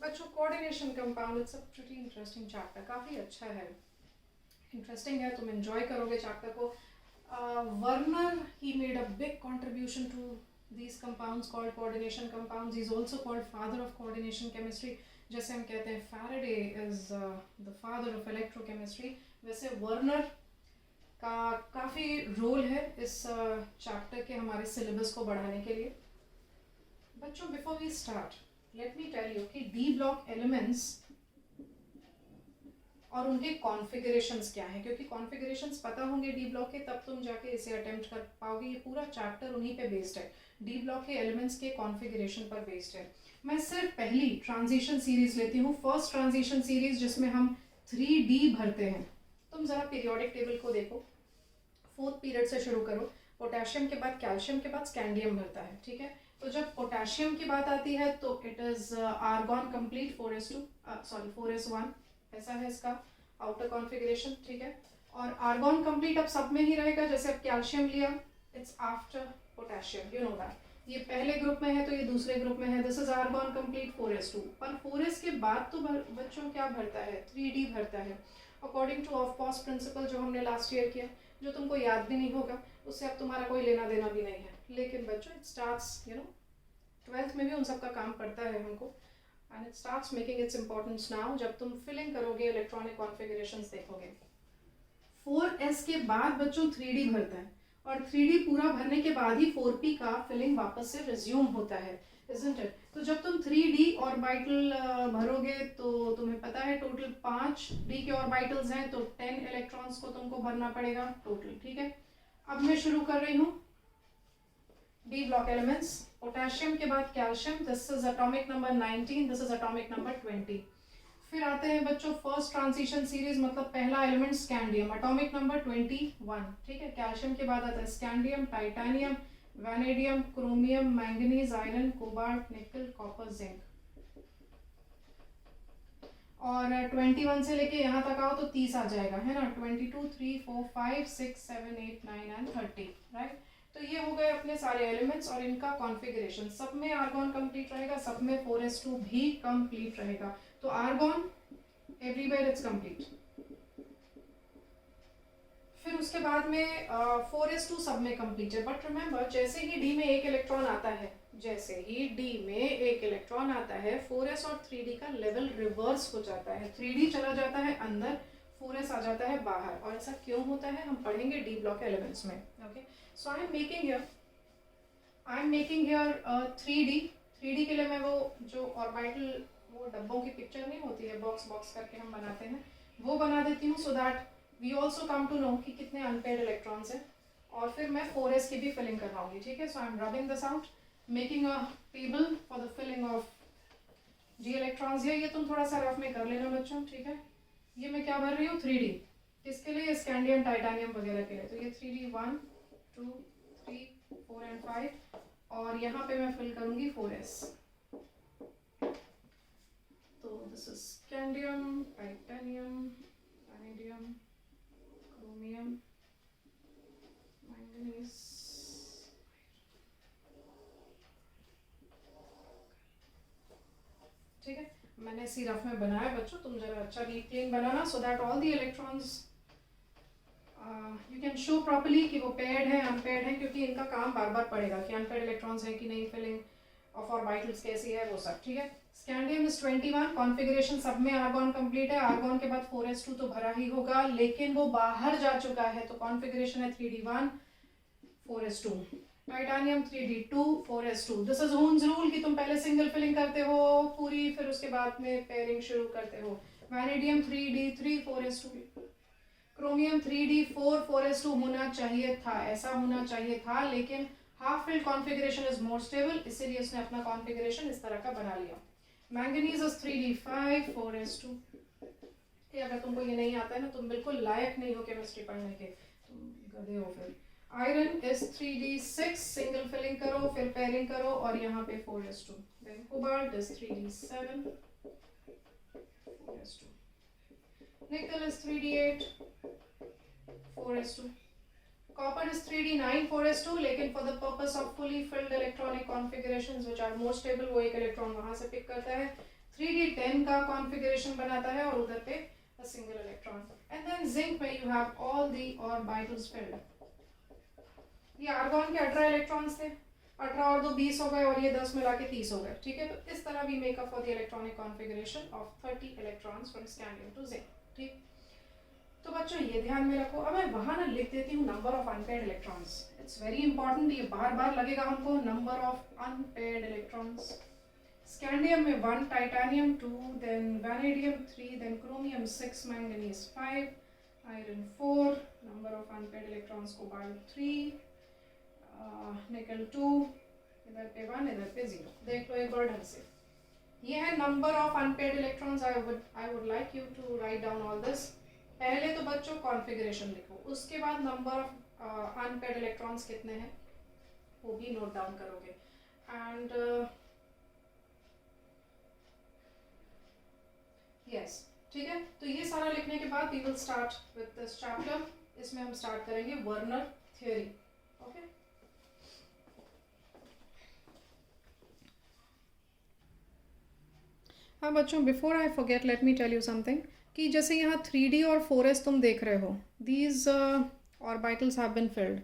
बच्चों coordination compound it's a pretty interesting chapter, काफ़ी अच्छा है, इंटरेस्टिंग है, तुम एंजॉय करोगे चैप्टर को. Werner he made a big contribution to these compounds called coordination compounds. He is also called father of coordination chemistry. जैसे हम कहते हैं Faraday is the father of electrochemistry, वैसे वर्नर का काफ़ी रोल है इस चैप्टर के हमारे सिलेबस को बढ़ाने के लिए. बच्चों before we start let me tell you कि डी ब्लॉक एलिमेंट्स और उनके कॉन्फ़िगरेशंस क्या हैं, क्योंकि कॉन्फ़िगरेशंस पता होंगे डी ब्लॉक के तब तुम जाके इसे अटेम्प्ट कर पाओगे. ये पूरा चैप्टर उन्हीं पे बेस्ड है, डी ब्लॉक के एलिमेंट्स के कॉन्फ़िगरेशन पर बेस्ड है. मैं सिर्फ पहली ट्रांजिशन सीरीज लेती हूँ, फर्स्ट ट्रांजिशन सीरीज जिसमें हम 3D भरते हैं. तुम ज़रा पीरियोडिक टेबल को देखो, फोर्थ पीरियड से शुरू करो. पोटेशियम के बाद कैल्शियम के बाद स्कैंडियम भरता है, ठीक है. तो जब पोटेशियम की बात आती है तो it is argon complete 4s1, ऐसा है इसका आउटर कॉन्फ़िगरेशन, ठीक है. और आर्गॉन कंप्लीट अब सब में ही रहेगा, जैसे अब कैल्शियम लिया it's after potassium, you know that. ये पहले ग्रुप में है तो ये दूसरे ग्रुप में है. This is argon complete 4s2. पर 4s के बाद तो बच्चों क्या भरता है, 3D भरता है अकॉर्डिंग टू ऑफ-पॉस प्रिंसिपल जो हमने लास्ट ईयर किया, जो तुमको याद भी नहीं होगा, उससे अब तुम्हारा कोई लेना देना भी नहीं है. लेकिन बच्चों it starts, you know, 12th में भी उन सब का काम पड़ता है हमको, and it starts making its importance now. जब तुम फिलिंग करोगे इलेक्ट्रॉनिक कॉन्फ़िगरेशंस देखोगे. 4s के बाद बच्चों 3D भरता है, और 3D पूरा भरने के बाद ही 4p का फिलिंग वापस से रिज्यूम होता है, isn't it? तो जब तुम 3D ऑर्बिटल भरोगे तो तुम्हें पता है टोटल 5d के ऑर्बिटल्स हैं, तो 10 इलेक्ट्रॉन्स को तुमको भरना पड़ेगा टोटल, ठीक है. अब मैं शुरू कर रही हूँ डी ब्लॉक एलिमेंट्स. पोटेशियम के बाद calcium, this is atomic number 19, this is atomic number 20. फिर आते हैं बच्चों फर्स्ट ट्रांजिशन सीरीज, मतलब पहला एलिमेंट स्कैंडियम, एटॉमिक नंबर 21, ठीक है. कैल्शियम के बाद आता है scandium, titanium, vanadium, chromium, manganese, iron, cobalt, निकल, कॉपर, जिंक. और 21 से लेके यहाँ तक आओ तो 30 आ जाएगा, है ना. 22, 3, 4, 5, 6, 7, 8, 9 एंड 30, राइट. तो ये हो गए अपने सारे एलिमेंट्स और इनका कॉन्फ़िगरेशन. सब में आर्गॉन कंप्लीट रहेगा, सब में 4s2 भी कंप्लीट रहेगा. तो आर्गॉन एवरीवेयर इट्स कंप्लीट. फिर उसके बाद में 4s2 सब में कंप्लीट है. बट रिमेंबर जैसे ही डी में एक इलेक्ट्रॉन आता है, जैसे ही डी में एक इलेक्ट्रॉन आता है, 4s और 3d का लेवल रिवर्स हो जाता है. 3d चला जाता है अंदर, 4s आ जाता है बाहर. और ऐसा क्यों होता है हम पढ़ेंगे डी ब्लॉक एलिमेंट्स में, okay. So I am making here 3D. 3D के लिए मैं वो जो ऑर्बिटल, वो डब्बों की पिक्चर नहीं होती है, बॉक्स करके हम बनाते हैं, वो बना देती हूँ, so that we also come to know कि कितने अनपेड इलेक्ट्रॉन्स हैं. और फिर मैं 4s की भी फिलिंग करवाऊंगी, ठीक है. So I am rubbing this out, making a table for the filling of g electrons. ये तुम थोड़ा सा रफ में कर लेना बच्चों, ठीक है. ये मैं क्या भर रही हूँ 3D, किसके लिए, स्कैंडियम, टाइटेनियम वगैरह के लिए. तो ये 3D 1, 2, 3, 4 एंड 5, और यहाँ पे मैं फिल करूंगी 4s. तो this is scandium, titanium, vanadium, chromium, manganese, ठीक है. मैंने इसी रफ में बनाया बच्चों, तुम जरा अच्छा नीट क्लीन बनाना, so that all the electrons you can show properly कि वो पेयर्ड है अनपेयर्ड है, क्योंकि इनका काम बार बार पड़ेगा कि अनपेयर्ड इलेक्ट्रॉन्स है कि नहीं, फिलिंग ऑफ ऑर्बिटल्स कैसी है, वो सब, ठीक है. स्कैंडियम इज 21, कॉन्फ़िगरेशन सब में आर्गॉन कंप्लीट है. आर्गॉन के बाद 4s2 तो भरा ही होगा, लेकिन वो बाहर जा चुका है, तो कॉन्फ़िगरेशन है 3d1, 4s2. Titanium 3d2, 4s2. This is Hund's rule कि तुम पहले सिंगल फिलिंग करते हो पूरी, फिर उसके बाद में पेयरिंग शुरू करते हो. Vanadium 3d3, 4s2. Chromium 3d4, 4s2 होना चाहिए था, ऐसा होना चाहिए था, लेकिन half filled configuration is more stable, इसीलिए उसने अपना कॉन्फ़िगरेशन इस तरह का बना लिया. Manganese is 3d5, 4s2. अगर तुमको ये नहीं आता है ना, तुम बिल्कुल लायक नहीं हो केमिस्ट्री पढ़ने के, तुम गधे हो. फिर iron is 3d6, single filling करो, फिर पेयरिंग करो, और यहाँ पे 4s2. Then cobalt is 3d7, 4s2. nickel is 3d8, 4s2. Copper is 3d9, 4s2, लेकिन for the purpose of fully filled electronic configurations which are more stable, वो एक electron वहाँ से पिक करता है. 3d10 का कॉन्फ़िगरेशन बनाता है और उधर पे a single electron. And then zinc में you have all the orbitals filled. ये आर्गॉन के 18 इलेक्ट्रॉन्स थे, 18 और 2 20 हो गए और ये 10 मिला के 30 हो गए, ठीक है। तो इस तरह भी makeup for the electronic configuration of 30 electrons from scandium to zinc, ठीक। तो बच्चों ये ध्यान में रखो। अब मैं वहाँ ना लिख देती हूँ number of unpaired electrons, it's very important, ये बार बार लगेगा हमको। Number of unpaired electrons, scandium में 1, titanium 2, then vanadium 3, then chromium 6, manganese 5, iron 4, number of unpaired electrons cobalt 3, nickel 2, इधर पे 1, इधर पे 0। देख लो एक बार ढंग से, ये है number of unpaired electrons. I would like you to write down all this. पहले तो बच्चों कॉन्फ़िगरेशन लिखो, उसके बाद नंबर ऑफ अनपेयर्ड इलेक्ट्रॉन्स कितने हैं वो भी नोट डाउन करोगे। एंड यस, ठीक है। तो ये सारा लिखने के बाद we will start with this chapter. इसमें हम स्टार्ट करेंगे वर्नर थ्योरी, ओके। हाँ बच्चों, before I forget let me tell you something कि जैसे यहाँ 3D और 4s तुम देख रहे हो, these orbitals have been filled.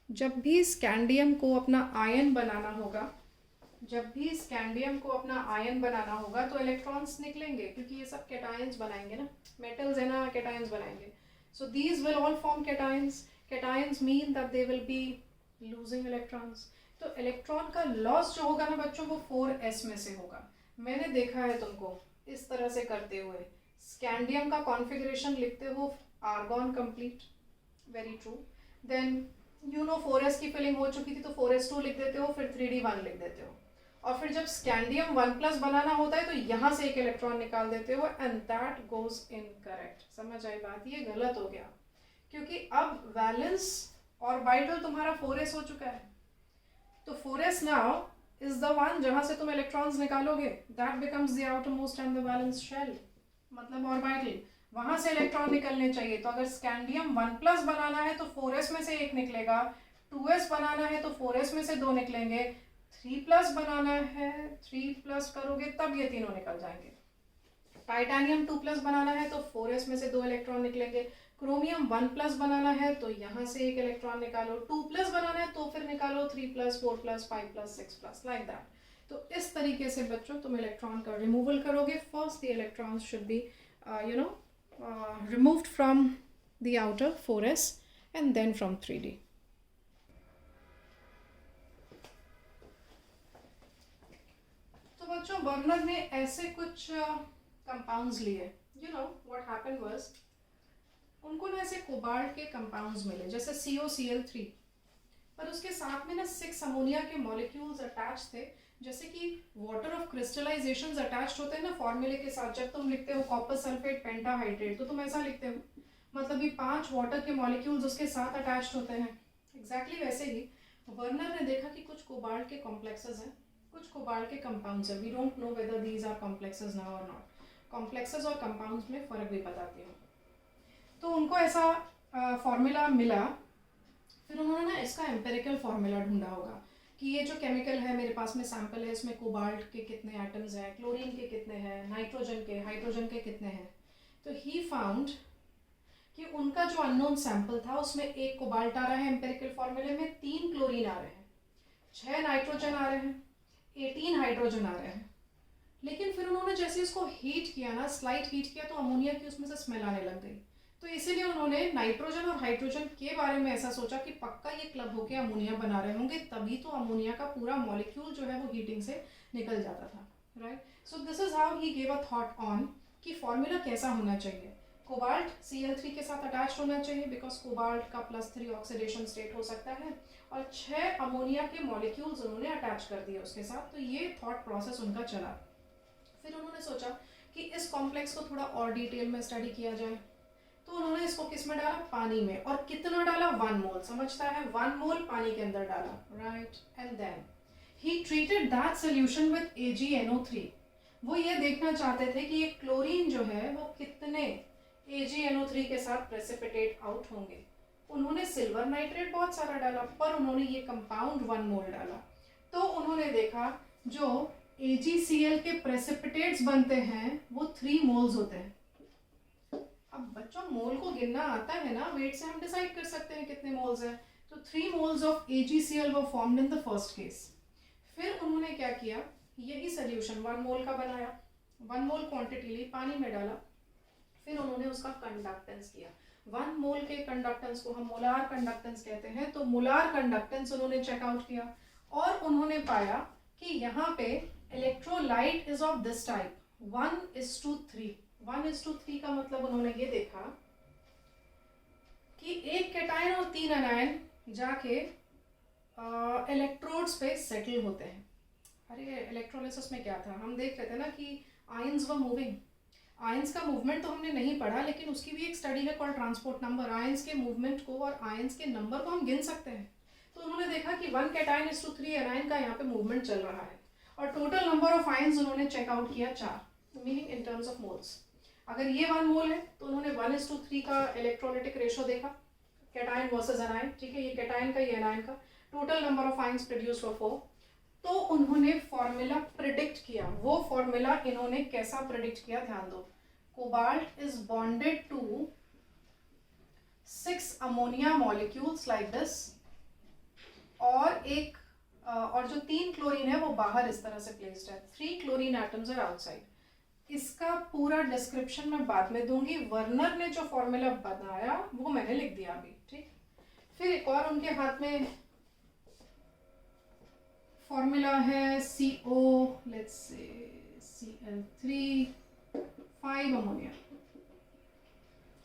जब भी स्कैंडियम को अपना आयन बनाना होगा, तो इलेक्ट्रॉन्स निकलेंगे, क्योंकि ये सब कैटायंस बनाएंगे ना, मेटल्स है ना, कैटायंस बनाएंगे। So these will all form cations. Cations mean that they will be losing electrons. तो इलेक्ट्रॉन का लॉस जो होगा ना बच्चों, वो 4s में से होगा। मैंने देखा है तुमको इस तरह से करते हुए, स्कैंडियम का कॉन्फ़िगरेशन लिखते हो argon complete, very true. Then you know 4s की फिलिंग हो चुकी थी तो 4s2 लिख देते हो, फिर 3d1 लिख देते हो, और फिर जब स्कैंडियम 1+ बनाना होता है तो यहाँ से एक इलेक्ट्रॉन निकाल देते हो, एंड दैट गोज इनकरेक्ट। समझ आई बात? ये गलत हो गया, क्योंकि अब वैलेंस ऑर्बिटल तुम्हारा 4s हो चुका है। तो 4s now is the one जहाँ से तुम इलेक्ट्रॉन्स निकालोगे, that becomes the outermost and the valence shell, मतलब ऑर्बिटल। वहाँ से इलेक्ट्रॉन निकलने चाहिए। तो अगर स्कैंडियम 1+ बनाना है तो 4s में से एक निकलेगा, 2s बनाना है तो 4s में से 2 निकलेंगे, 3+ बनाना है 3+ करोगे तब ये तीनों निकल जाएंगे। टाइटेनियम 2+ बनाना है तो 4s में से 2 इलेक्ट्रॉन निकलेंगे। क्रोमियम 1+ बनाना है तो यहाँ से एक इलेक्ट्रॉन निकालो, 2+ बनाना है तो फिर निकालो 3+, 4+, 5+, 6+, लाइक दैट। तो इस तरीके से बच्चों तुम इलेक्ट्रॉन का रिमूवल करोगे। First the electrons should be removed from the outer 4s and then from 3d. तो बच्चों बर्नर ने ऐसे कुछ कंपाउंड्स लिए। You know what happened was, उनको ना ऐसे कोबाल्ट के कंपाउंड्स मिले, जैसे COCl3, पर उसके साथ में ना 6 अमोनिया के मॉलिक्यूल्स अटैच थे, जैसे कि वाटर ऑफ क्रिस्टलाइजेशंस अटैच्ड होते हैं ना फॉर्मूले के साथ। जब तुम लिखते हो कॉपर सल्फेट पेंटाहाइड्रेट तो तुम ऐसा लिखते हो, मतलब ये 5 वाटर के मॉलिक्यूल्स उसके साथ अटैच्ड होते हैं। एग्जैक्टली वैसे ही वर्नर ने देखा कि कुछ कोबाल्ट के कॉम्प्लेक्सेस हैं, कुछ कोबाल्ट के कंपाउंड्स हैं। We don't know whether these are complexes now or not. Complexes और कंपाउंड्स में फ़र्क भी बताती हूँ। तो उनको ऐसा फॉर्मूला मिला, फिर उन्होंने ना इसका एम्पेरिकल फॉर्मूला ढूंढा होगा कि ये जो केमिकल है मेरे पास में सैंपल है, इसमें कोबाल्ट के कितने एटम्स हैं, क्लोरीन के कितने हैं, नाइट्रोजन के, हाइड्रोजन के कितने हैं। तो ही फाउंड कि उनका जो अननोन सैंपल था उसमें 1 कोबाल्ट आ रहा है एम्पेरिकल फॉर्मूले में, 3 क्लोरीन आ रहे हैं, 6 नाइट्रोजन आ रहे हैं, 18 हाइड्रोजन आ रहे हैं। लेकिन फिर उन्होंने जैसे इसको हीट किया ना, स्लाइट हीट किया, तो अमोनिया की उसमें से स्मेल आने लग गई। तो इसीलिए उन्होंने नाइट्रोजन और हाइड्रोजन के बारे में ऐसा सोचा कि पक्का ये क्लब होकर अमोनिया बना रहे होंगे, तभी तो अमोनिया का पूरा मॉलिक्यूल जो है वो हीटिंग से निकल जाता था, right. So this is how he gave a thought on कि फॉर्मूला कैसा होना चाहिए। कोबाल्ट Cl3 के साथ अटैच होना चाहिए, बिकॉज कोबाल्ट का +3 ऑक्सीडेशन स्टेट हो सकता है, और 6 अमोनिया के मॉलिक्यूल्स उन्होंने अटैच कर दिए उसके साथ। तो ये थॉट प्रोसेस उनका चला। फिर उन्होंने सोचा कि इस कॉम्प्लेक्स को थोड़ा और डिटेल में स्टडी किया जाए, तो उन्होंने इसको किस में डाला, पानी में। और कितना डाला, 1 मोल, समझता है, 1 मोल पानी के अंदर डाला, right. And then he treated that solution with AgNO3। वो ये देखना चाहते थे कि ये क्लोरीन जो है वो कितने AgNO3 के साथ प्रेसिपिटेट आउट होंगे। उन्होंने सिल्वर नाइट्रेट बहुत सारा डाला, पर उन्होंने ये कंपाउंड 1 मोल डाला। तो उन्होंने देखा जो AgCl के प्रेसिपिटेट्स बनते हैं वो 3 मोल्स होते हैं। अब बच्चों मोल को गिनना आता है ना, वेट से हम डिसाइड कर सकते हैं कितने मोल्स हैं। तो 3 moles of AgCl were formed in the first case. फिर उन्होंने क्या किया, यही सोल्यूशन 1 मोल का बनाया, 1 मोल क्वांटिटी ली, पानी में डाला, फिर उन्होंने उसका कंडक्टेंस किया। 1 मोल के कंडक्टेंस को हम मोलार कंडक्टेंस कहते हैं। तो मोलार कंडक्टेंस उन्होंने चेकआउट किया और उन्होंने पाया कि यहाँ पे electrolyte is of this type 1:3। 1:3 का मतलब उन्होंने ये देखा कि एक कैटायन और 3 एनायन जाके इलेक्ट्रोड्स पे सेटल होते हैं। अरे इलेक्ट्रोलिसिस में क्या था, हम देख रहे थे ना कि आयंस वर मूविंग। आयंस का मूवमेंट तो हमने नहीं पढ़ा, लेकिन उसकी भी एक स्टडी है कॉल्ड ट्रांसपोर्ट नंबर। आयंस के मूवमेंट को और आयंस के नंबर को हम गिन सकते हैं। तो उन्होंने देखा कि 1 कैटायन:3 एनायन का यहाँ पे मूवमेंट चल रहा है और टोटल नंबर ऑफ आयंस उन्होंने चेकआउट किया 4, meaning in terms of moles. अगर ये 1 मोल है तो उन्होंने 1:3 का इलेक्ट्रोलाइटिक रेशो देखा, कैटायन वर्सेस एनायन, ठीक है, ये कैटायन का, ये एनायन का, total number of ions produce were 4। तो उन्होंने फॉर्मूला प्रिडिक्ट किया। वो फॉर्मूला इन्होंने कैसा प्रिडिक्ट किया, ध्यान दो। Cobalt is bonded to 6 ammonia molecules like this, और जो 3 क्लोरीन है वो बाहर इस तरह से प्लेस्ड है। 3 क्लोरीन एटम्स आर आउटसाइड। इसका पूरा डिस्क्रिप्शन मैं बाद में दूंगी। वर्नर ने जो फॉर्मूला बनाया वो मैंने लिख दिया अभी, ठीक। फिर एक और उनके हाथ में फॉर्मूला है CO, let's say Cl3 5 ammonia.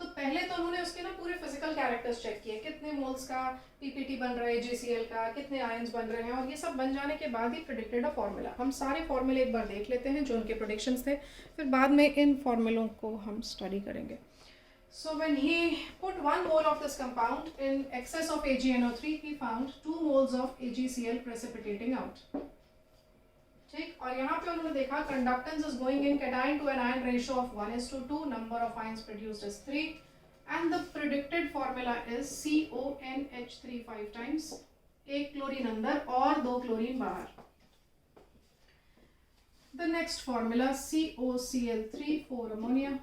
तो पहले तो उन्होंने उसके ना पूरे फिजिकल कैरेक्टर्स चेक किए, कितने मोल्स का PPT बन रहा है JCl का, कितने आयंस बन रहे हैं, और ये सब बन जाने के बाद ही प्रेडिक्टेड अ फॉर्मूला। हम सारे फॉर्मूले एक बार देख लेते हैं जो उनके प्रेडिक्शंस थे, फिर बाद में इन फॉर्मूलों को हम स्टडी करेंगे। So when he put 1 mole of this compound in excess of AgNO3, he found 2 moles of AgCl precipitating out. ठीक, और यहाँ पे उन्होंने देखा conductance is going in cation to anion ratio of 1:2, number of ions produced is 3, and the predicted formula is CONH3 5 times, एक chlorine अंदर और 2 chlorine बाहर। The next formula COCl3 4 ammonia.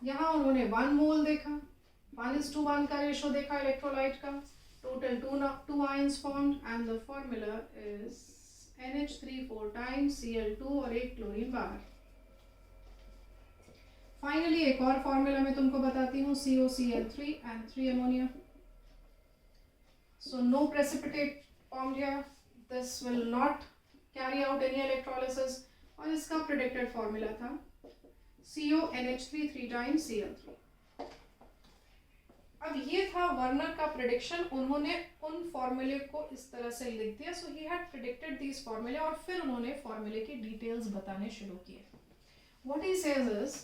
यहाँ उन्होंने 1 मोल देखा, 1:1 का रेशो देखा इलेक्ट्रोलाइट का, total 2 ions formed, and the formula is NH3 4 times Cl2 और एक क्लोरीन बाहर। फाइनली एक और फॉर्मूला मैं तुमको बताती हूँ, COCl3 and 3 ammonia. So no precipitate formed here. This will not carry out any electrolysis. और इसका predicted formula था CONH3 3 times Cl3. अब ये था वर्नर का प्रेडिक्शन। उन्होंने उन फॉर्मूले को इस तरह से लिख दिया। सो ही हैड प्रेडिक्टेड दीज फॉर्मूले, और फिर उन्होंने फॉर्मूले की डिटेल्स बताने शुरू किए। व्हाट ही सेज इज,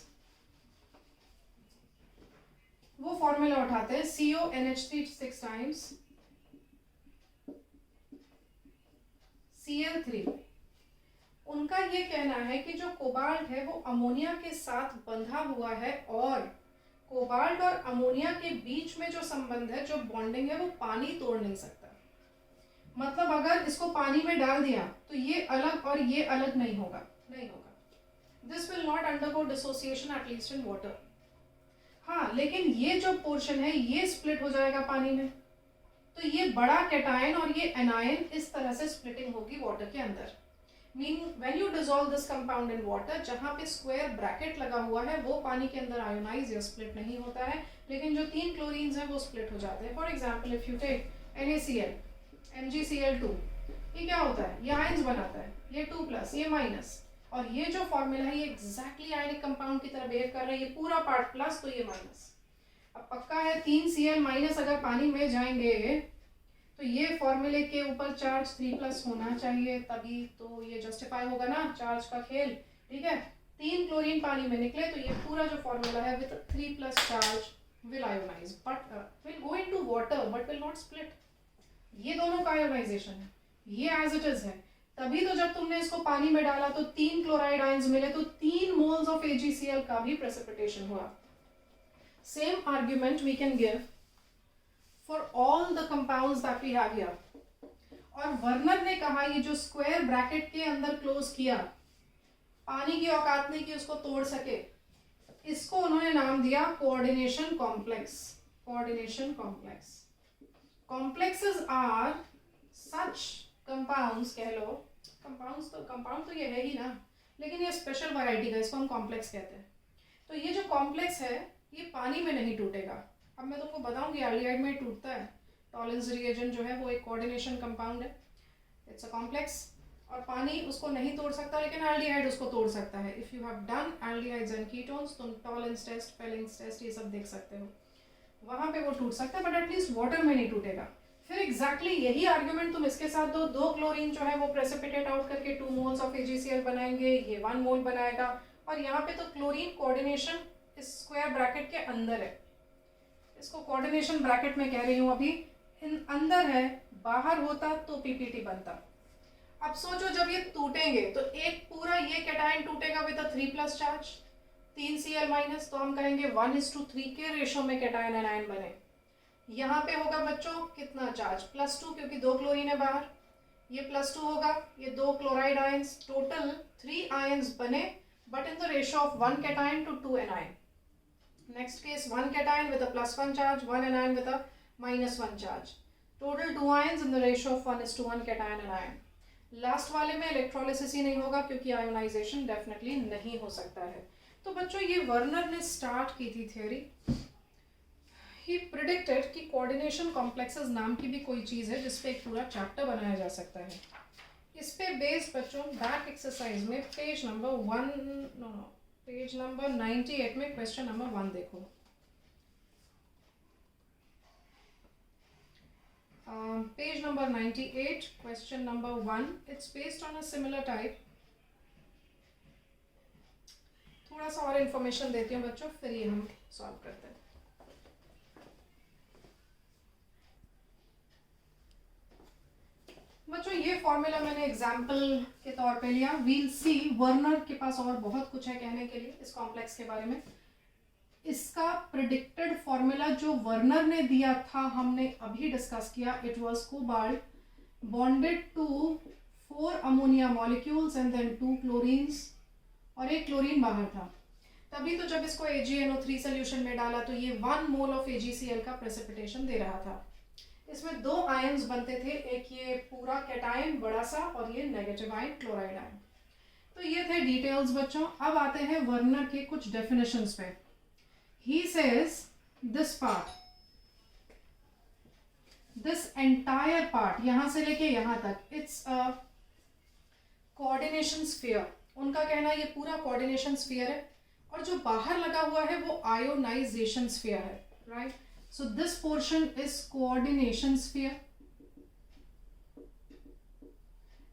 वो फॉर्मूला उठाते हैं CONH3 6 times Cl3। उनका ये कहना है कि जो कोबाल्ट है वो अमोनिया के साथ बंधा हुआ है, और कोबाल्ट और अमोनिया के बीच में जो संबंध है, जो बॉन्डिंग है, वो पानी तोड़ नहीं सकता। मतलब अगर इसको पानी में डाल दिया तो ये अलग और ये अलग नहीं होगा। This will not undergo dissociation at least in water. हाँ, लेकिन ये जो पोर्शन है ये स्प्लिट हो जाएगा पानी में, तो ये बड़ा कैटायन और ये एनायन इस तरह से स्प्लिटिंग होगी वाटर के अंदर। Meaning when you dissolve this compound in water, जहाँ पे स्क्वायर ब्रैकेट लगा हुआ है वो पानी के अंदर आयोनाइज या स्प्लिट नहीं होता है, लेकिन जो 3 क्लोरीन्स हैं वो स्प्लिट हो जाते हैं। For example if you take NaCl, MgCl2, ये क्या होता है, ये आयंस बनाता है, ये 2+, ये माइनस, और ये जो फॉर्मूला है ये एग्जैक्टली आयनिक कंपाउंड की तरह बिहेव कर रहा है। ये पूरा पार्ट प्लस तो ये माइनस। अब पक्का है 3Cl- अगर पानी में जाएंगे तो ये फॉर्मूले के ऊपर चार्ज 3+ होना चाहिए, तभी तो ये जस्टिफाई होगा ना चार्ज का खेल। ठीक है, 3 क्लोरीन पानी में निकले तो ये पूरा जो फॉर्मूला है with 3+ charge will ionize but will go into water but will not split. ये दोनों का आयोनाइजेशन है, ये एज इट इज है। तभी तो जब तुमने इसको पानी में डाला तो 3 क्लोराइड आयंस मिले, तो 3 मोल्स ऑफ AgCl का भी प्रेसिपिटेशन हुआ। Same argument we can give for all the compounds that we have here, और वर्नर ने कहा ये जो स्क्वायर ब्रैकेट के अंदर क्लोज किया, पानी की औकात नहीं कि उसको तोड़ सके, इसको उन्होंने नाम दिया coordination complex. Coordination complex. Complexes are such compounds, कह लो कंपाउंड्स, तो कंपाउंड तो ये है ही ना, लेकिन ये स्पेशल वैरायटी का, इसको हम कॉम्प्लेक्स कहते हैं। तो ये जो कॉम्प्लेक्स है ये पानी में नहीं टूटेगा। अब मैं तुमको बताऊंगी एल्डिहाइड में टूटता है। टॉलेंस रिएजेंट जो है वो एक कोऑर्डिनेशन कंपाउंड है, इट्स अ कॉम्प्लेक्स, और पानी उसको नहीं तोड़ सकता, लेकिन एल्डिहाइड उसको तोड़ सकता है। If you have done aldehydes and ketones, तुम टॉलेंस टेस्ट, फेलिंग्स टेस्ट ये सब देख सकते हो, वहाँ पे वो टूट सकता है, बट एटलीस्ट वाटर में नहीं टूटेगा। फिर एग्जैक्टली यही आर्ग्यूमेंट तुम इसके साथ दो, 2 क्लोरीन जो है वो प्रेसिपिटेट आउट करके 2 मोल्स ऑफ AgCl बनाएंगे, ये 1 मोल बनाएगा, और यहाँ पे तो क्लोरीन कोऑर्डिनेशन इस स्क्वायर ब्रैकेट के अंदर है, इसको कोऑर्डिनेशन ब्रैकेट में कह रही हूँ अभी, इन अंदर है, बाहर होता तो PPT बनता। अब सोचो जब ये टूटेंगे तो एक पूरा ये कैटायन टूटेगा विद अ 3+ चार्ज, 3Cl-, तो हम कहेंगे 1:3 के रेशो में कैटायन एनायन बने। यहाँ पे होगा बच्चों कितना चार्ज, +2, क्योंकि 2 क्लोरीन है बाहर, ये +2 होगा, ये 2 क्लोराइड आयंस, टोटल 3 आयंस बने, but in the ratio of 1 cation to 2 anion. Next case 1 cation with a +1 charge, 1 anion with a -1 charge, total 2 ions in the ratio of 1:1 cation anion. Last वाले में electrolysis ही नहीं होगा क्योंकि ionisation definitely नहीं हो सकता है। तो बच्चों ये वर्नर ने स्टार्ट की थी थ्योरी, ही प्रिडिक्टेड कि कोऑर्डिनेशन कॉम्प्लेक्सेस नाम की भी कोई चीज़ है जिसपे एक पूरा चैप्टर बनाया जा सकता है। इस पे बेस्ड बच्चों बैक एक्सरसाइज में पेज नंबर 98 में क्वेश्चन नंबर 1 देखो। Page number 98, question number 1. It's based on a similar type. थोड़ा सा और इन्फॉर्मेशन देती हूँ बच्चों, फिर ये हम सॉल्व करते हैं। बच्चों ये फॉर्मूला मैंने एग्जाम्पल के तौर पे लिया, वील सी। वर्नर के पास और बहुत कुछ है कहने के लिए इस कॉम्प्लेक्स के बारे में। इसका प्रिडिक्टेड फॉर्मूला जो वर्नर ने दिया था हमने अभी डिस्कस किया, it was cobalt bonded to 4 ammonia molecules and then 2 chlorines, और एक क्लोरीन बाहर था। तभी तो जब इसको AgNO3 सोल्यूशन में डाला तो ये 1 मोल ऑफ AgCl का प्रेसिपिटेशन दे रहा था। इसमें 2 आयंस बनते थे, एक ये पूरा कैटायन बड़ा सा और ये नेगेटिव आयन क्लोराइड आयन। तो ये थे डिटेल्स बच्चों। अब आते हैं वर्नर के कुछ डेफिनेशंस पे। He says this part, this entire part, यहां से लेके यहां तक, it's a coordination sphere। उनका कहना ये पूरा coordination sphere है, और जो बाहर लगा हुआ है वो ionization sphere है, right? So this portion is coordination sphere.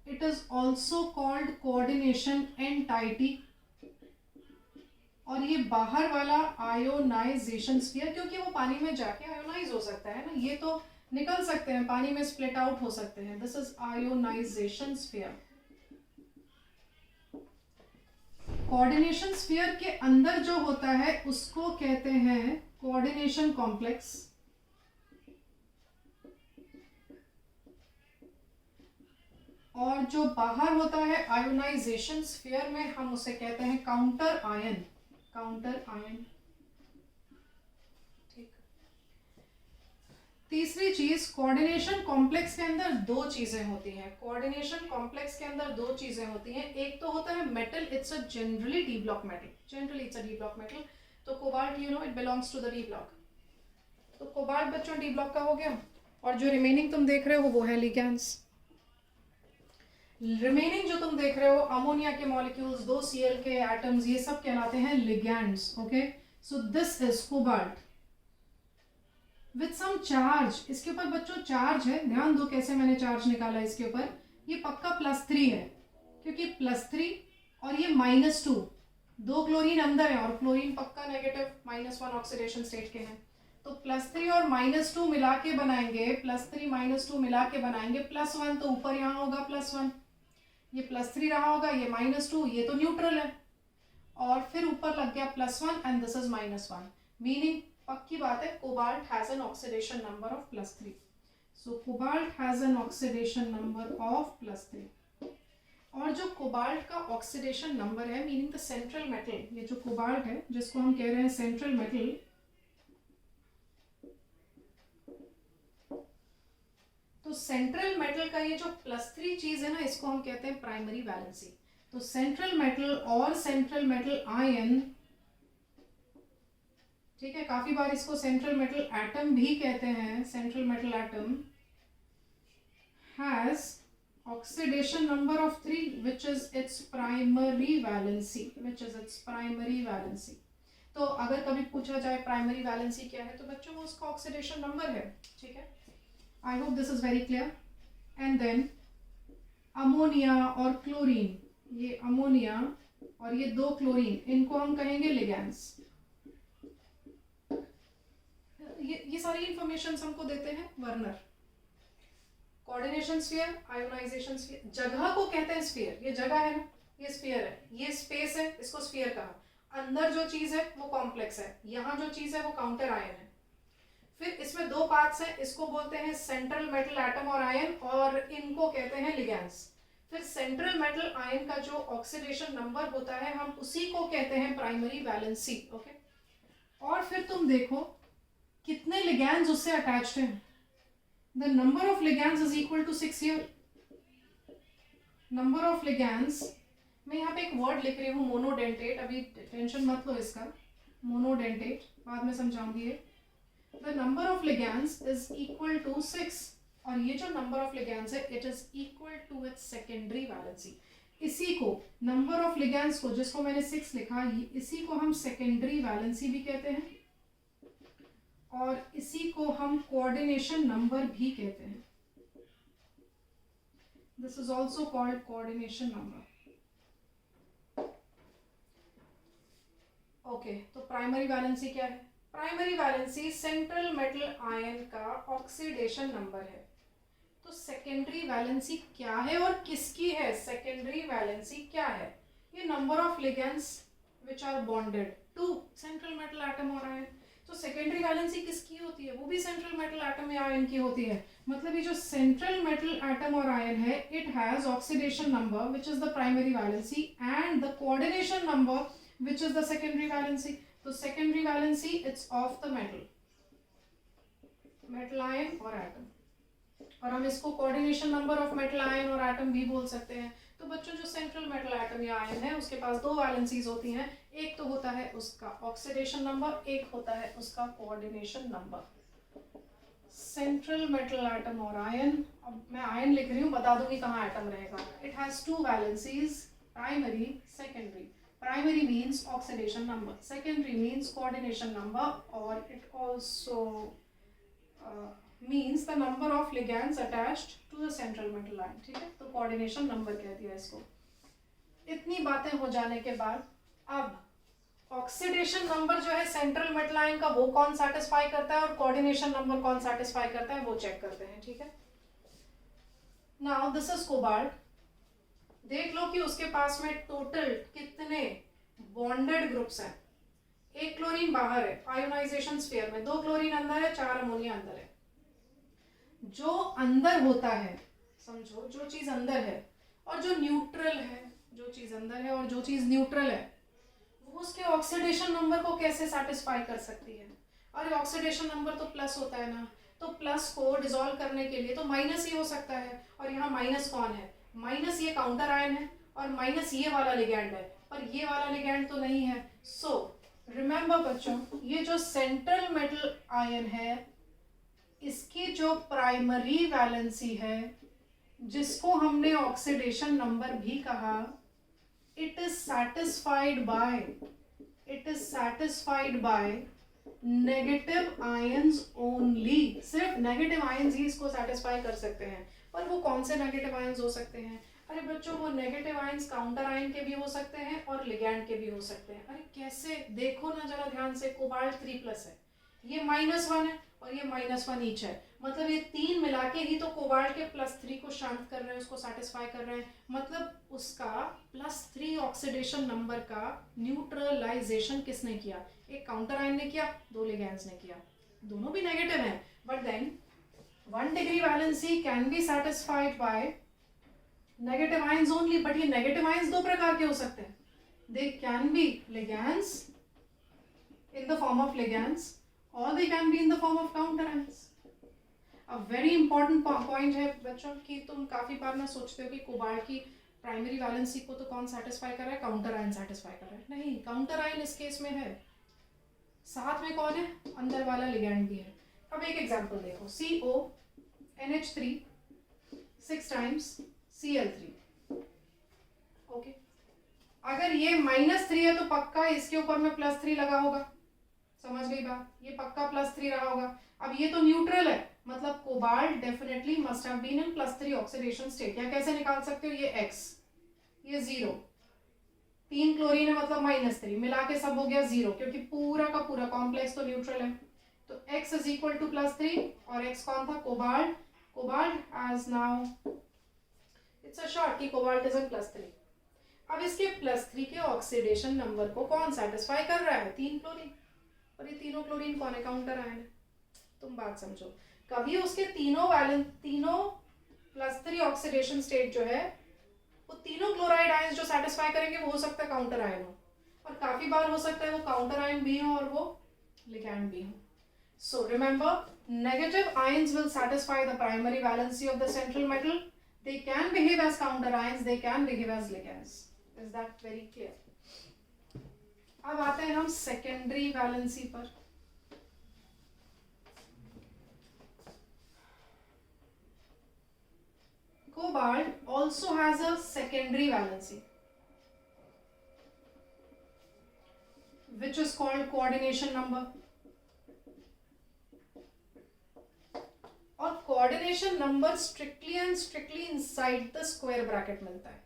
It is also called coordination entity। और ये बाहर वाला आयोनाइजेशन स्फीयर, क्योंकि वो पानी में जाके आयोनाइज हो सकता है ना, ये तो निकल सकते हैं पानी में, स्प्लिट आउट हो सकते हैं। This is ionization sphere. Coordination sphere के अंदर जो होता है उसको कहते हैं कोऑर्डिनेशन कॉम्प्लेक्स, और जो बाहर होता है आयोनाइजेशन स्फीयर में हम उसे कहते हैं काउंटर आयन। काउंटर आयन, ठीक। तीसरी चीज, कोऑर्डिनेशन कॉम्प्लेक्स के अंदर 2 चीजें होती हैं। कोऑर्डिनेशन कॉम्प्लेक्स के अंदर 2 चीजें होती हैं। एक तो होता है metal, it's a generally d block metal, generally it's a d block metal. तो cobalt you know it belongs to the d block. तो कोबाल्ट बच्चों डी ब्लॉक का हो गया, और जो रिमेनिंग तुम देख रहे हो वो है लिगैंड्स। रिमेनिंग जो तुम देख रहे हो अमोनिया के मॉलिक्यूल्स, 2 Cl के एटम्स, ये सब कहलाते हैं ligands. Okay, so this is cobalt with some charge. इसके ऊपर बच्चों चार्ज है, ध्यान दो कैसे मैंने चार्ज निकाला इसके ऊपर। ये पक्का +3 है, क्योंकि +3 और ये -2, 2 क्लोरीन अंदर है और क्लोरीन पक्का नेगेटिव -1 ऑक्सीडेशन स्टेट के हैं। तो +3 और -2 मिला के बनाएंगे, +3 -2 मिला के बनाएंगे +1, तो ऊपर यहाँ होगा +1, ये +3 रहा होगा, ये -2, ये तो न्यूट्रल है, और फिर ऊपर लग गया +1 एंड दिस इज -1, मीनिंग पक्की बात है cobalt has an oxidation number of +3। So cobalt has an oxidation number of +3। और जो कोबाल्ट का ऑक्सीडेशन नंबर है, मीनिंग द सेंट्रल मेटल, ये जो कोबाल्ट है जिसको हम कह रहे हैं सेंट्रल मेटल, तो सेंट्रल मेटल का ये जो +3 चीज है ना, इसको हम कहते हैं प्राइमरी वैलेंसी। तो सेंट्रल मेटल और सेंट्रल मेटल आयन, ठीक है, काफी बार इसको सेंट्रल मेटल एटम भी कहते हैं, central metal atom has oxidation number of 3 which is its primary valency, तो अगर कभी पूछा जाए प्राइमरी वैलेंसी क्या है, तो बच्चों वो उसका ऑक्सीडेशन नंबर है, ठीक है। I hope this is very clear. And then ammonia और क्लोरीन, ये अमोनिया और ये 2 क्लोरीन, इनको हम कहेंगे लिगैंड्स। ये सारी इंफॉर्मेशन हमको देते हैं Werner. Coordination sphere, ionization sphere, जगह को कहते हैं स्फीयर, ये जगह है ना, ये स्फीयर है, ये स्पेस है, इसको स्फीयर कहा। अंदर जो चीज है वो कॉम्प्लेक्स है, यहाँ जो चीज है वो काउंटर आयन है। फिर इसमें 2 पार्ट्स हैं, इसको बोलते हैं सेंट्रल मेटल एटम और आयन, और इनको कहते हैं लिगैंड्स। फिर सेंट्रल मेटल आयन का जो ऑक्सीडेशन नंबर होता है, हम उसी को कहते हैं प्राइमरी वैलेंसी, ओके। और फिर तुम देखो कितने लिगैंड्स उससे अटैच्ड हैं। The number of ligands is equal to 6 here. Number of ligands, मैं यहाँ पे एक वर्ड लिख रही हूँ मोनोडेंटेट, अभी टेंशन मत लो इसका, मोनोडेंटेट बाद में समझाऊंगी ये। The number of ligands is equal to 6, और ये जो number of ligands है it is equal to its secondary valency। इसी को number of ligands को, जिसको मैंने 6 लिखा, इसी को हम secondary valency भी कहते हैं, और इसी को हम कोऑर्डिनेशन नंबर भी कहते हैं। This is also called coordination number, okay. तो प्राइमरी वैलेंसी क्या है? Primary valency central metal ion का ऑक्सीडेशन नंबर है। तो सेकेंडरी वैलेंसी क्या है और किसकी है? सेकेंडरी वैलेंसी क्या है? ये number of ligands which are bonded to central metal atom और आयन। तो सेकेंडरी वैलेंसी किसकी होती है? वो भी सेंट्रल मेटल एटम या आयन की होती है। मतलब ये जो सेंट्रल मेटल एटम और आयन है, it has oxidation number which is the primary valency and the coordination number which is the secondary valency. तो secondary valency it's of the metal ion or atom, और हम इसको coordination number of metal ion or atom भी बोल सकते हैं। तो बच्चों जो सेंट्रल मेटल एटम या आयन है उसके पास 2 वैलेंसीज होती हैं, एक तो होता है उसका ऑक्सीडेशन नंबर, एक होता है उसका coordination number. Central metal atom और आयन, अब मैं आयन लिख रही हूँ, बता दूंगी कहाँ एटम रहेगा। It has 2 valencies, primary secondary. Primary means oxidation number, secondary means coordination number, और it also means the number of ligands attached to the central metal ion, ठीक है। तो कोऑर्डिनेशन नंबर कह दिया इसको। इतनी बातें हो जाने के बाद अब ऑक्सीडेशन नंबर जो है सेंट्रल मेटल आयन का, वो कौन सेटिस्फाई करता है और कोऑर्डिनेशन नंबर कौन सेटिस्फाई करता है, वो चेक करते हैं, ठीक है। Now this is cobalt. देख लो कि उसके पास में टोटल कितने बॉन्डेड ग्रुप्स हैं। 1 क्लोरीन बाहर है आयोनाइजेशन स्फीयर में, 2 क्लोरीन अंदर है, 4 अमोनिया अंदर है। जो अंदर होता है, समझो जो चीज अंदर है और जो न्यूट्रल है, जो चीज अंदर है और जो चीज न्यूट्रल है, वो उसके ऑक्सीडेशन नंबर को कैसे सेटिस्फाई कर सकती है? अरे ऑक्सीडेशन नंबर तो प्लस होता है ना, तो प्लस को डिसॉल्व करने के लिए तो माइनस ही हो सकता है। और यहाँ माइनस कौन है? माइनस ये काउंटर आयन है, और माइनस ये वाला लिगैंड है, पर ये वाला लिगैंड तो नहीं है। सो रिमेंबर बच्चों, ये जो सेंट्रल मेटल आयन है, इसकी जो प्राइमरी वैलेंसी है, जिसको हमने ऑक्सीडेशन नंबर भी कहा, it is satisfied by negative ions only. सिर्फ नेगेटिव आयंस ही इसको सेटिस्फाई कर सकते हैं। पर वो कौन से नेगेटिव आयंस हो सकते हैं? अरे बच्चों, वो नेगेटिव आयंस काउंटर आयन के भी हो सकते हैं और लिगैंड के भी हो सकते हैं। अरे कैसे? देखो ना जरा ध्यान से, कोबाल्ट 3+ है, ये -1 है और ये -1 ईच है। मतलब ये 3 मिला के ही तो कोबाल्ट के +3 को शांत कर रहे हैं, उसको सेटिस्फाई कर रहे हैं। मतलब उसका +3 ऑक्सीडेशन नंबर का न्यूट्रलाइजेशन किसने किया? एक काउंटर आयन ने किया, 2 लिगैंड्स ने किया। दोनों भी नेगेटिव हैं, but then 1 degree valency can be satisfied by negative ions only, but ये negative ions दो प्रकार के हो सकते हैं. They can be ligands in the form of ligands or they can be in the form of counter ions. A very important point है बच्चों कि तुम काफी बार ना सोचते हो कि कोबाल्ट की प्राइमरी वैलेंसी को तो कौन सेटिस्फाई कर रहा है, काउंटर आयन सेटिस्फाई कर रहा है. नहीं, काउंटर आयन इस केस में है, साथ में कौन है, अंदर वाला लिगैंड भी है. अब एक एग्जांपल देखो, CONH3 6 times Cl3. ओके, अगर ये -3 है तो पक्का इसके ऊपर में +3 लगा होगा. समझ गई बात, ये पक्का +3 रहा होगा. अब ये तो न्यूट्रल है, मतलब cobalt definitely must have been in +3 oxidation state. या कैसे निकाल सकते हो, ये X, ये 0, 3 क्लोरीन है मतलब -3, मिला के सब हो गया 0, क्योंकि पूरा का पूरा कॉम्प्लेक्स तो न्यूट्रल है. तो X इज इक्वल टू +3 और X कौन था, cobalt. Cobalt as now it's a short कि कोबाल्ट इज इन +3. अब इसके +3 के ऑक्सीडेशन नंबर को कौन सेटिस्फाई कर रहा है, 3 क्लोरीन. और ये तीनों क्लोरीन कौन है, काउंटर आयन है. तुम बात समझो, कभी उसके तीनों +3 ऑक्सीडेशन स्टेट जो है वो तीनों क्लोराइड आयंस जो सेटिस्फाई करेंगे वो हो सकता है काउंटर आयन हो, और काफी बार हो सकता है वो काउंटर आयन भी हो और वो लिगैंड भी हो. So remember, negative ions will satisfy the primary valency of the central metal. They can behave as counter ions, they can behave as ligands. Is that very clear? अब आते हैं हम सेकेंडरी वैलेंसी पर. Cobalt also has a secondary valency, which is called coordination number. और coordination number strictly and strictly inside the square bracket मिलता है.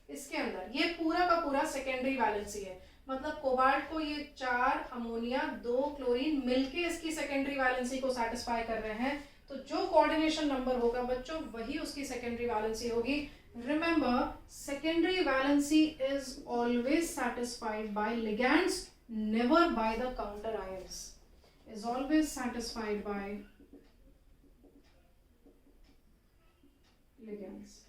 इसके अंदर ये पूरा का पूरा सेकेंडरी वैलेंसी है, मतलब कोबाल्ट को ये 4 अमोनिया 2 क्लोरीन मिलके इसकी सेकेंडरी वैलेंसी को सेटिस्फाई कर रहे हैं. तो जो कोऑर्डिनेशन नंबर होगा बच्चों वही उसकी सेकेंडरी वैलेंसी होगी. Remember, secondary valency is always satisfied by ligands, never by the counter ions. Is always satisfied by ligands.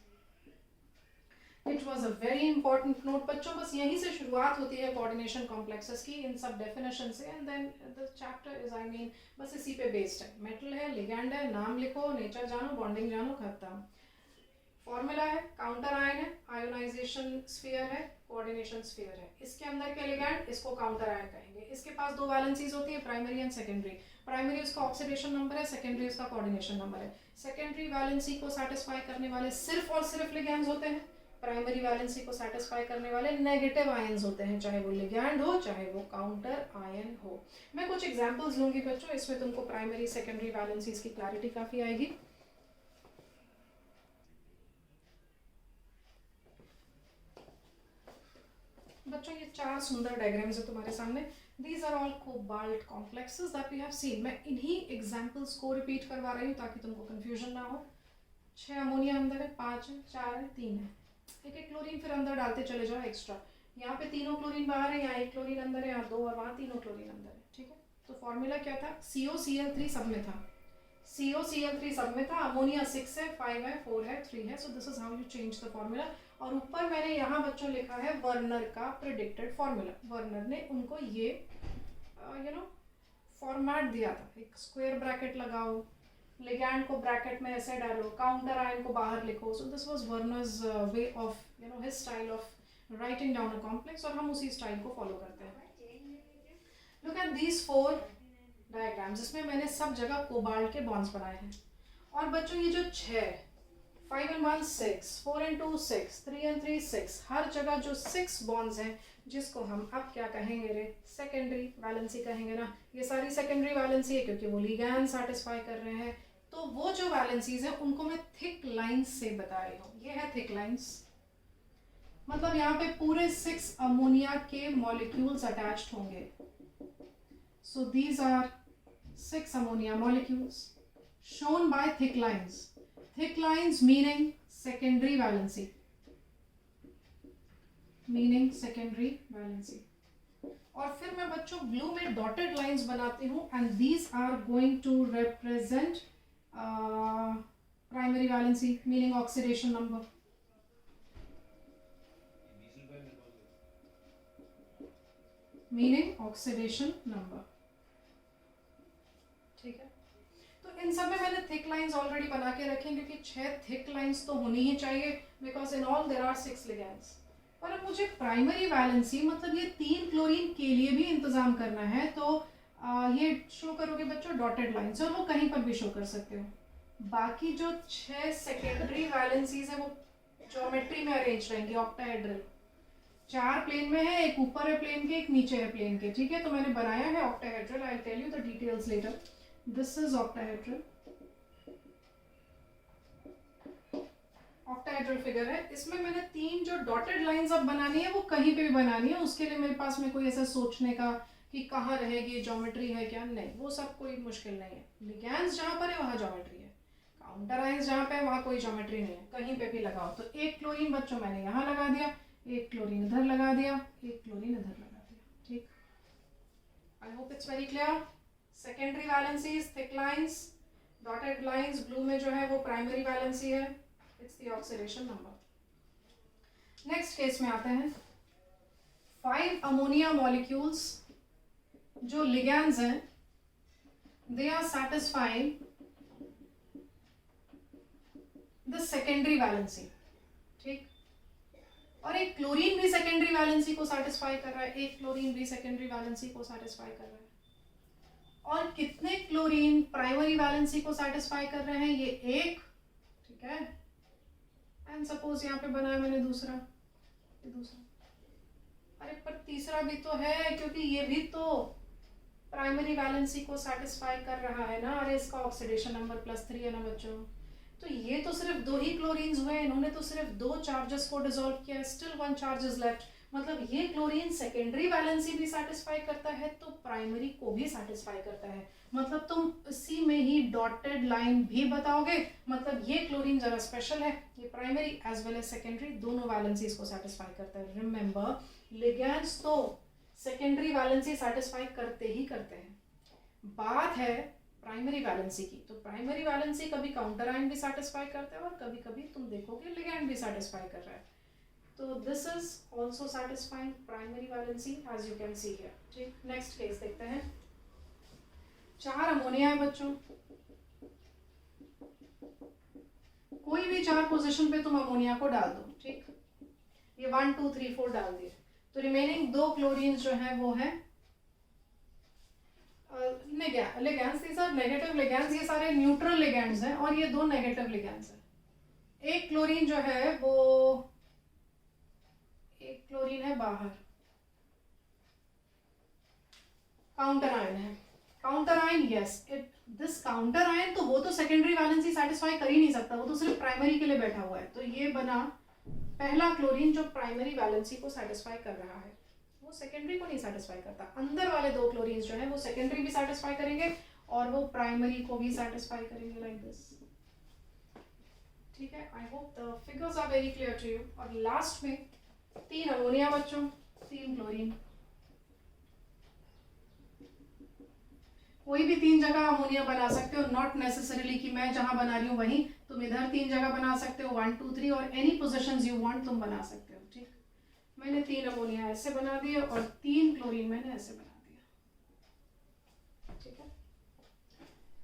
It was a very important note बच्चों. बस यहीं से शुरुआत होती है कोऑर्डिनेशन कॉम्प्लेक्सेस की, इन सब डेफिनेशन से, and then the chapter is, I mean, बस इसी पे बेस्ड है. मेटल है, लिगैंड है, नाम लिखो, नेचर जानो, बॉन्डिंग जानो, खत्म. फॉर्मूला है, काउंटर आयन है, आयोनाइजेशन स्फीयर है, कोऑर्डिनेशन स्फीयर है. इसके अंदर के लिगैंड, इसको काउंटर आयन कहेंगे. इसके पास 2 वैलेंसीज होती है, प्राइमरी एंड सेकेंडरी. प्राइमरी उसका ऑक्सीडेशन नंबर है, सेकेंडरी उसका कोऑर्डिनेशन नंबर है. सेकेंडरी वैलेंसी को सेटिस्फाई करने वाले सिर्फ और सिर्फ लिगैंड्स होते हैं. प्राइमरी वैलेंसी को सेटिस्फाई करने वाले नेगेटिव आयंस होते हैं, चाहे वो लिगैंड हो चाहे वो काउंटर आयन हो. मैं कुछ एग्जांपल्स लूंगी बच्चों, इसमें तुमको प्राइमरी सेकेंडरी वैलेंसीज की क्लैरिटी काफी आएगी. बच्चों ये 4 सुंदर डायग्राम्स है तुम्हारे सामने. These are all cobalt complexes that we have seen. मैं इन्हीं एग्जांपल्स को रिपीट करवा रही हूँ ताकि तुमको कंफ्यूजन ना हो. 6 अमोनिया अंदर है, 5 है, 4 है, 3 है. एक क्लोरीन फिर अंदर डालते चले जाओ एक्स्ट्रा. यहाँ पे तीनों क्लोरीन बाहर है, यहाँ 1 क्लोरीन अंदर है, यहाँ 2 और वहाँ तीनों क्लोरीन अंदर है. ठीक है, तो फॉर्मूला क्या था, COCl3 सब में था. COCl3 सब में था. अमोनिया 6 है, 5 है, 4 है, 3 है. सो this is how you change the formula. और ऊपर मैंने यहाँ बच्चों लिखा है वर्नर का प्रेडिक्टेड फॉर्मूला. वर्नर ने उनको ये फॉर्मेट दिया था. एक स्क्वायर ब्रैकेट लगाओ, लिगैंड को ब्रैकेट में ऐसे डालो, काउंटर आयन को बाहर लिखो. So this was Werner's way of his style of writing down a complex, और हम उसी स्टाइल को फॉलो करते हैं. लुक एट दीज 4 डायग्राम्स, जिसमें मैंने सब जगह कोबाल्ट के बॉन्ड्स बनाए हैं. और बच्चों ये जो 6, 5 and 1 6, 4 and 2 6, 3 and 3 6, हर जगह जो 6 बॉन्ड्स हैं, जिसको हम अब क्या कहेंगे रे, सेकेंडरी वैलेंसी कहेंगे ना. ये सारी सेकेंडरी वैलेंसी है क्योंकि वो लिगैंड सेटिस्फाई कर रहे हैं. तो वो जो वैलेंसीज हैं उनको मैं थिक लाइंस से बता रही हूँ. ये है थिक लाइंस, मतलब यहाँ पे पूरे 6 अमोनिया के मॉलिक्यूल्स अटैच्ड होंगे. So these are 6 ammonia molecules shown by thick lines. Thick lines meaning secondary valency, meaning secondary valency. और फिर मैं बच्चों ब्लू में डॉटेड लाइंस बनाती हूँ, and these are going to represent primary valency meaning oxidation number, meaning oxidation number. ठीक है, तो इन सब में मैंने थिक लाइंस ऑलरेडी बना के रखे क्योंकि 6 थिक लाइंस तो होनी ही चाहिए, because in all there are 6 ligands. पर अब मुझे प्राइमरी वैलेंसी मतलब ये 3 क्लोरीन के लिए भी इंतजाम करना है, तो ये शो करोगे बच्चों डॉटेड लाइंस, और वो कहीं पर भी शो कर सकते हो। बाकी जो 6 सेकेंडरी वैलेंसीज है वो ज्योमेट्री में अरेंज रहेंगी ऑक्टाहेड्रल। 4 प्लेन में है, एक ऊपर है प्लेन के, एक नीचे है प्लेन के। ठीक है, तो मैंने बनाया है octahedral, I will tell you the details later. This is octahedral, octahedral figure है। इसमें मैंने 3 जो डॉटेड लाइंस अब बनानी है वो कहीं पे भी बनानी है, उसके लिए मेरे पास में कोई ऐसा सोचने का कि कहाँ रहेगी, ज्योमेट्री है क्या, नहीं, वो सब कोई मुश्किल नहीं है। लिगैंड्स जहाँ पर है वहाँ ज्योमेट्री है, काउंटर आयंस जहाँ पे है वहाँ कोई ज्योमेट्री नहीं है, कहीं पे भी लगाओ। तो एक क्लोरीन बच्चों मैंने यहाँ लगा दिया, एक क्लोरीन इधर लगा दिया, एक क्लोरीन इधर लगा दिया। ठीक, I hope it's very clear. Secondary valencies thick lines, dotted lines blue में जो है वो प्राइमरी वैलेंसी है, it's the oxidation number. Next case में आते हैं। 5 अमोनिया मॉलिक्यूल्स जो लिगैंड्स हैं, they are satisfying the secondary valency. ठीक, और एक क्लोरीन भी सेकेंडरी वैलेंसी को सैटिस्फाई कर रहा है, एक क्लोरीन भी सेकेंडरी वैलेंसी को सैटिस्फाई कर रहा है। और कितने क्लोरीन प्राइमरी वैलेंसी को सैटिस्फाई कर रहे हैं, ये एक। ठीक है, एंड सपोज यहाँ पे बनाया मैंने दूसरा, ये दूसरा, अरे पर तीसरा भी तो है क्योंकि ये भी तो प्राइमरी वैलेंसी को सैटिस्फाई कर रहा है ना। अरे इसका ऑक्सीडेशन नंबर +3 है ना बच्चों। तो ये तो सिर्फ 2 ही क्लोरीन्स हुए, इन्होंने तो सिर्फ 2 चार्जेस को डिसॉल्व किया, स्टिल 1 चार्ज इज लेफ्ट। मतलब ये क्लोरीन सेकेंडरी वैलेंसी भी सैटिस्फाई करता है तो प्राइमरी को भी सैटिस्फाई करता है। मतलब तुम इसी में ही डॉटेड लाइन भी बताओगे, मतलब ये क्लोरीन जरा स्पेशल है, ये primary as well as secondary दोनों वैलेंसीज को सैटिस्फाई करता है। रिमेंबर, लिगैंड्स तो सेकेंडरी वैलेंसी सैटिस्फाई करते ही करते हैं, बात है प्राइमरी वैलेंसी की। तो प्राइमरी वैलेंसी कभी काउंटर आयन भी सैटिस्फाई करता है और कभी कभी तुम देखोगे लिगैंड भी सैटिस्फाई कर रहा है। तो this is also satisfying primary valency as you can see here. ठीक, नेक्स्ट केस देखते हैं। 4 अमोनिया है बच्चों, कोई भी 4 पोजीशन पे तुम अमोनिया को डाल दो। ठीक, ये 1 2 3 4 डाल दिए, तो रिमेनिंग 2 क्लोरीन जो है वो है ligands. These are negative ligands, ये सारे न्यूट्रल लिगैंड्स हैं और ये 2 नेगेटिव लिगैंड्स हैं। एक क्लोरीन जो है वो, एक क्लोरीन है बाहर, काउंटर आयन है। Counter ion, yes, this counter ion तो वो तो सेकेंडरी वैलेंसी सैटिस्फाई कर ही नहीं सकता, वो तो सिर्फ प्राइमरी के लिए बैठा हुआ है। तो ये बना पहला क्लोरीन जो प्राइमरी वैलेंसी को सैटिस्फाई कर रहा है, वो सेकेंडरी को नहीं सैटिस्फाई करता। अंदर वाले 2 क्लोरीन जो है वो सेकेंडरी भी सैटिस्फाई करेंगे और वो प्राइमरी को भी सैटिस्फाई करेंगे, लाइक दिस। ठीक है, I hope the figures are very clear to you. और लास्ट में 3 अमोनिया बच्चों, 3 क्लोरीन, कोई भी 3 जगह अमोनिया बना सकते हो, नॉट नेसेसरीली कि मैं जहां बना रही हूँ वहीं, तुम इधर 3 जगह बना सकते हो, 1 2 3 और एनी पोजीशंस यू वांट तुम बना सकते हो। ठीक, मैंने 3 अमोनिया ऐसे बना दिए और 3 क्लोरीन मैंने ऐसे बना दिया। ठीक है,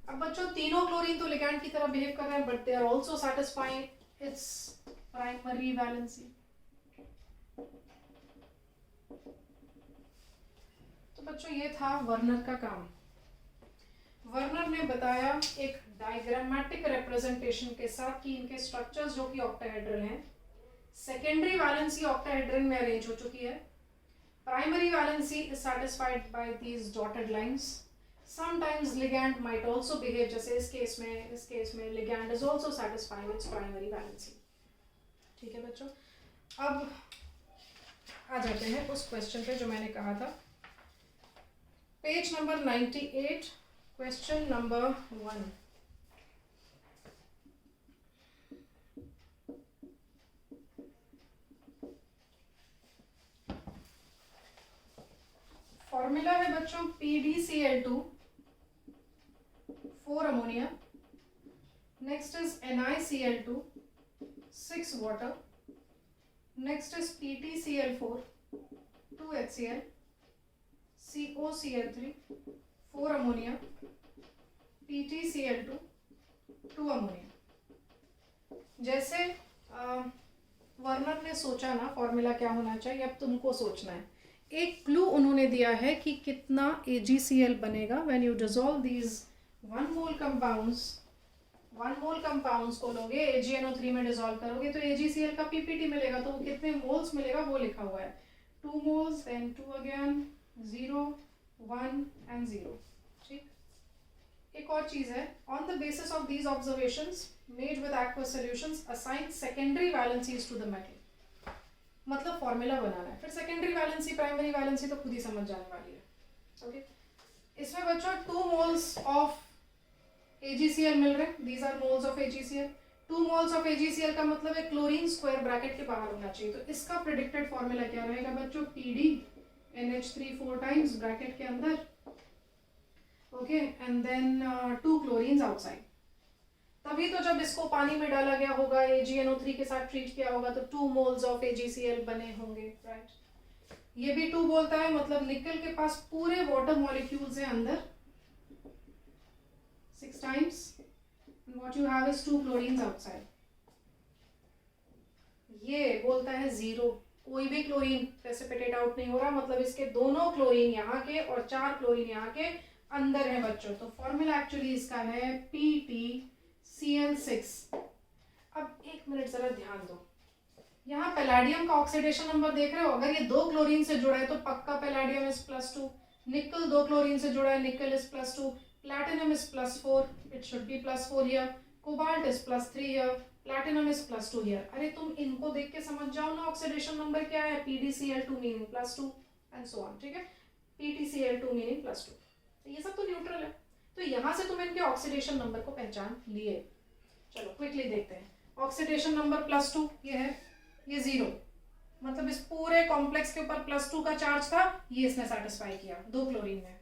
अब बच्चों तीनों क्लोरीन तो लिगैंड की तरह बिहेव कर रहे हैं, but they are also satisfying its primary valency. तो बच्चों ये था वर्नर का काम। वर्नर ने बताया एक डायग्रामेटिक रिप्रेजेंटेशन के साथ कि इनके स्ट्रक्चर्स जो कि ऑक्टाहेड्रल हैं, सेकेंडरी वैलेंसी ऑक्टाहेड्रल में अरेंज हो चुकी है, primary valency is satisfied by these dotted lines. Sometimes ligand might also behave, जैसे इस केस में ligand is also satisfying its primary valency. ठीक है बच्चों, अब आ जाते हैं उस क्वेश्चन पे जो मैंने कहा था, page number 98, question number 1। Formula है बच्चों PdCl2 4 ammonia PgCl2, 6 water. Next is PtCl4, 2 HCl, COCl3, 4 ammonia, PtCl2, 2 ammonia. जैसे वर्नर ने सोचा ना फॉर्मूला क्या होना चाहिए, अब तुमको सोचना है. एक क्लू उन्होंने दिया है कि कितना AgCl बनेगा when you dissolve these 1 mole compounds को लोगे AgNO3 में डिसॉल्व करोगे तो AgCl का PPT मिलेगा. तो वो कितने मोल्स मिलेगा वो लिखा हुआ है. 2 मोल्स देन 2 अगेन, 0 1 एंड 0. ठीक. एक और चीज है, on the basis of these observations made with aqueous solutions assign secondary valencies to the metal. मतलब फॉर्मूला बनाना है. फिर सेकेंडरी वैलेंसी प्राइमरी वैलेंसी तो खुद ही समझ जाने वाली है. ओके. इसमें बच्चों 2 मोल्स ऑफ AgCl मिल रहे हैं. These are moles of AgCl. 2 moles of AgCl का मतलब है क्लोरीन स्क्वायर ब्रैकेट के बाहर होना चाहिए. तो इसका प्रेडिक्टेड फॉर्मूला क्या रहेगा बच्चों? PD NH3 4 टाइम्स ब्रैकेट के अंदर. Okay. And then 2 chlorines outside. तभी तो जब इसको पानी में डाला गया होगा, AgNO3 के साथ ट्रीट किया होगा तो 2 मोल्स ऑफ AgCl बने होंगे. राइट. ये भी 2 बोलता है, मतलब निकल के पास पूरे वाटर मॉलिक्यूल्स हैं अंदर 6 times. What you have is 2 chlorines outside. ये बोलता है 0. कोई भी क्लोरीन प्रेसिपिटेट आउट नहीं हो रहा, मतलब इसके दोनों क्लोरीन यहाँ के और 4 क्लोरीन यहाँ के अंदर है बच्चों. तो फॉर्मूला एक्चुअली इसका है PtCl6. अब एक मिनट जरा ध्यान दो. यहाँ पैलेडियम का ऑक्सीडेशन नंबर देख रहे हो. अगर ये 2 क्लोरीन से जुड़ा है तो पक्का पैलेडियम इज +2. निकल 2 क्लोरीन से जुड़ा है, निकल is +2. Platinum is +4. It should B +4 here. Cobalt is +3 here. Platinum is +2 here. अरे तुम इनको देख के समझ जाओ ना ऑक्सीडेशन नंबर क्या है. PdCl2 meaning +2 and so on. ठीक है. PtCl2 meaning +2. तो ये सब तो न्यूट्रल है. तो यहाँ से तुम इनके ऑक्सीडेशन नंबर को पहचान लिए. चलो क्विकली देखते हैं. ऑक्सीडेशन नंबर +2 ये है, ये 0. मतलब इस पूरे कॉम्प्लेक्स के ऊपर +2 का चार्ज था, ये इसने सेटिस्फाई किया 2 क्लोरीन में.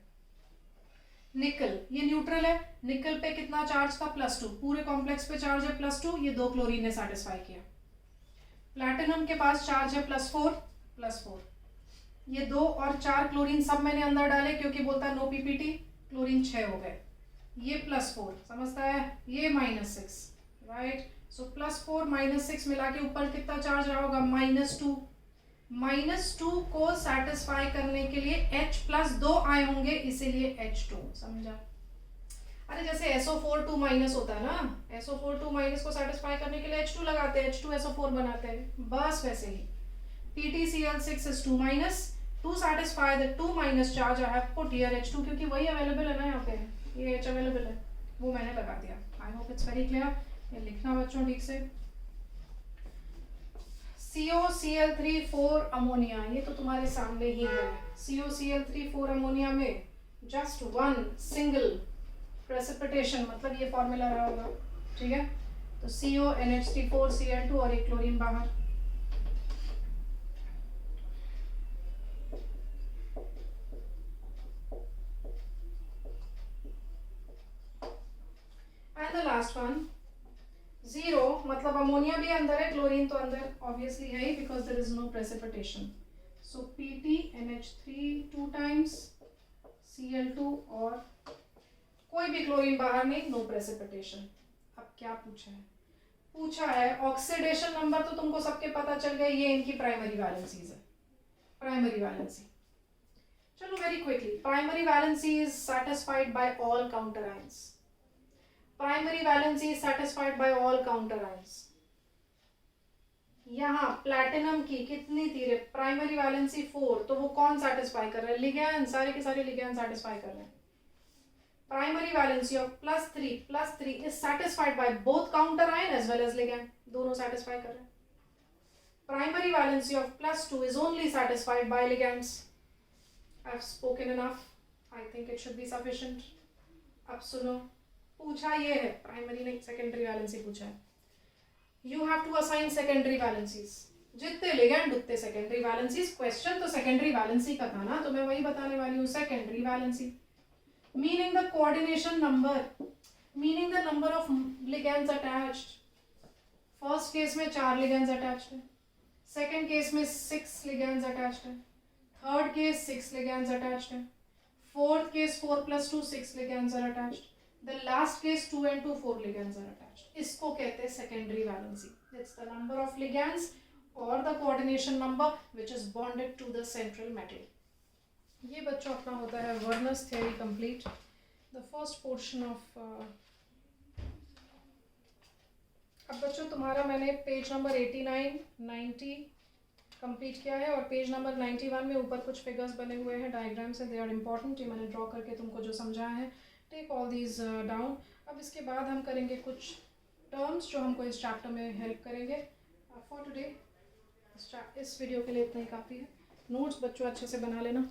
निकल ये न्यूट्रल है. निकल पे कितना चार्ज था? +2. पूरे कॉम्प्लेक्स पे चार्ज है +2, ये 2 क्लोरीन ने सेटिस्फाई किया. प्लैटिनम के पास चार्ज है +4. ये 2 और 4 क्लोरीन सब मैंने अंदर डाले क्योंकि बोलता है नो PPT. क्लोरीन 6 हो गए. ये +4 समझता है, ये -6. राइट. सो +4 -6 मिला के ऊपर कितना चार्ज रहा होगा? -2. -2 को सेटिस्फाई करने के लिए H+2 आए होंगे, इसीलिए H2. समझा? अरे जैसे SO4 2- होता है ना, SO4 2- को सेटिस्फाई करने के लिए H2 लगाते हैं, H2SO4 बनाते हैं. बस वैसे ही PtCl6 is 2-. To satisfy the 2- charge I have put here H2, क्योंकि वही अवेलेबल है ना यहाँ पे. ये H अवेलेबल है, वो मैंने लगा दिया. आई होप इट्स वेरी क्लियर. ये लिखना बच्चों ठीक से. COCl3 4 अमोनिया, ये तो तुम्हारे सामने ही है. COCl3 4 अमोनिया में जस्ट 1 सिंगल प्रेसिपिटेशन, मतलब ये फॉर्मूला रहा होगा. ठीक है. तो CONH3 4Cl2 और एक क्लोरीन बाहर. एंड द लास्ट वन 0, मतलब अमोनिया भी अंदर है, क्लोरीन तो अंदर ऑब्वियसली है ही because there is no precipitation. So PtNH3 2 times Cl2 और कोई भी क्लोरीन बाहर नहीं, नो प्रेसिपिटेशन. अब क्या पूछा है? पूछा है ऑक्सीडेशन नंबर. तो तुमको सबके पता चल गए, ये इनकी प्राइमरी वैलेंसीज है. Primary valency. चलो very quickly. Primary valency is satisfied by all counter ions. Primary valency is satisfied by all counter ions. यहाँ प्लैटिनम की कितनी थी रे? Primary valency 4. तो वो कौन सेटिस्फाई कर रहा है? लिगैंड. सारे के सारे लिगैंड सेटिस्फाई कर रहे हैं. Primary valency of +3 is satisfied by both counter ion as well as ligand. दोनों सेटिस्फाई कर रहे हैं. Primary valency of +2 is only satisfied by ligands. I have spoken enough. I think it should be sufficient. अब सुनो, पूछा ये है primary नहीं सेकेंडरी वैलेंसी पूछा है. You have to assign secondary valencies. जितने लिगैंड उतने सेकेंडरी वैलेंसीज. क्वेश्चन तो सेकेंडरी वैलेंसी का था ना, तो मैं वही बताने वाली हूँ. Secondary valency meaning the coordination number, meaning the number of ligands attached. First case में 4 लिगेंड्स अटैच्ड है, सेकेंड केस में 6 लिगेंड्स अटैच्ड है, थर्ड केस 6 ligands attached है, fourth case 4 + 2 6 ligands are attached, the last case 2 and 2 4 ligands are attached. इसको कहते हैं secondary valency. It's the number of ligands or the coordination number which is bonded to the central metal. ये बच्चों अपना होता है Werner's theory complete. The first portion of अब बच्चों तुम्हारा मैंने पेज नंबर 89, 90 कंप्लीट किया है और पेज नंबर 91 में ऊपर कुछ फिगर्स बने हुए हैं, डायग्राम्स है, दे आर इम्पॉर्टेंट, ये मैंने ड्रॉ करके तुमको जो समझाया है, टेक ऑल दीज डाउन. अब इसके बाद हम करेंगे कुछ टर्म्स जो हमको इस चैप्टर में हेल्प करेंगे. फॉर टुडे इस वीडियो के लिए इतना ही काफ़ी है. नोट्स बच्चों अच्छे से बना लेना.